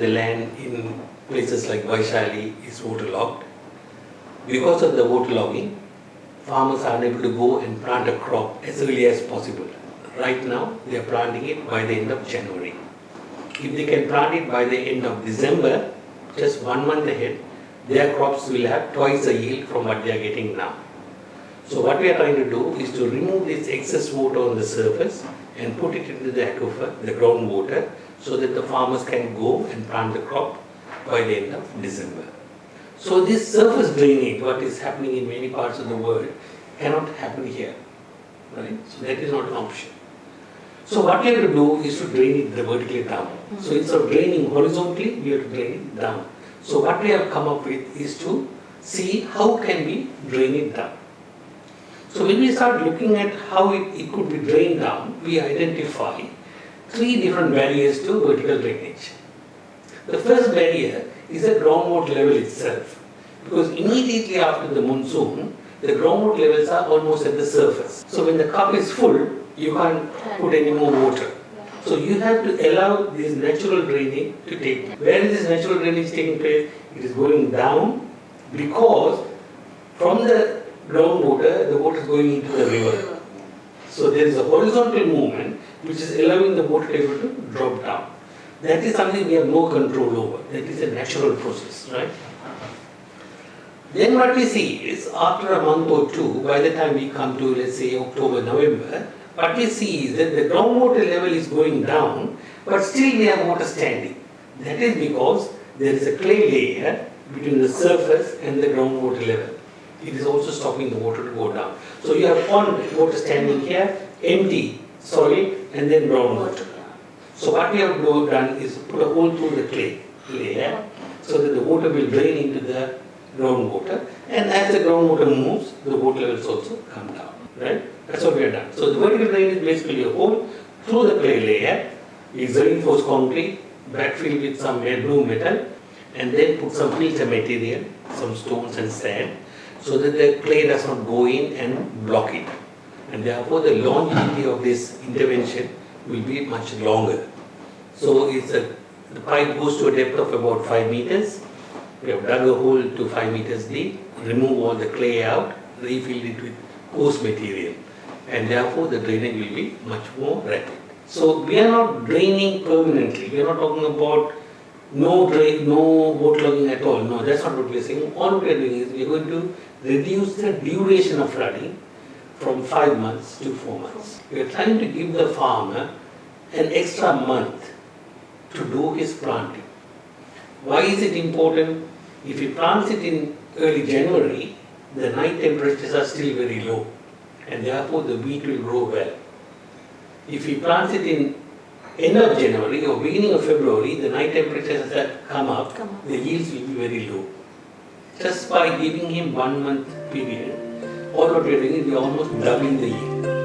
the land in places like Vaishali is waterlogged. Because of the waterlogging, farmers are unable to go and plant a crop as early as possible. Right now, they are planting it by the end of January. If they can plant it by the end of December, just 1 month ahead, their crops will have twice the yield from what they are getting now. So what we are trying to do is to remove this excess water on the surface and put it into the aquifer, the groundwater, so that the farmers can go and plant the crop by the end of December. So this surface drainage, what is happening in many parts of the world, cannot happen here, right? So that is not an option. So what we have to do is to drain it vertically down. So instead of draining horizontally, we have to drain it down. So what we have come up with is to see how can we drain it down. So when we start looking at how it could be drained down, we identify 3 different barriers to vertical drainage. The first barrier is the groundwater level itself, because immediately after the monsoon, the groundwater levels are almost at the surface. So when the cup is full, you can't put any more water. So you have to allow this natural drainage to take place. Where is this natural drainage taking place? It is going down because from the groundwater, the water is going into the river. So there is a horizontal movement which is allowing the water table to drop down. That is something we have no control over. That is a natural process, right? Then what we see is after a month or two, by the time we come to, let's say, October, November, what we see is that the groundwater level is going down, but still we have water standing. That is because there is a clay layer between the surface and the groundwater level. It is also stopping the water to go down. So you have pond water standing here, empty, solid, and then groundwater. So what we have done is put a hole through the clay layer so that the water will drain into the groundwater, and as the groundwater moves, the water levels also come down, right? That's what we have done. So the vertical drain is basically a hole through the clay layer, is reinforced concrete, backfilled with some blue metal, and then put some filter material, some stones and sand, so that the clay does not go in and block it. And therefore the longevity of this intervention will be much longer. So the pipe goes to a depth of about 5 meters. We have dug a hole to 5 meters deep, remove all the clay out, refilled it with coarse material, and therefore the drainage will be much more rapid. So we are not draining permanently. We are not talking about no waterlogging at all. No, that's not what we are saying. All we are doing is we are going to reduce the duration of flooding from 5 months to 4 months. We are trying to give the farmer an extra month to do his planting. Why is it important? If he plants it in early January, the night temperatures are still very low, and therefore the wheat will grow well. If he plants it in end of January or beginning of February, the night temperatures that come up, the yields will be very low. Just by giving him 1 month period, all what we are doing is we are almost doubling the yield.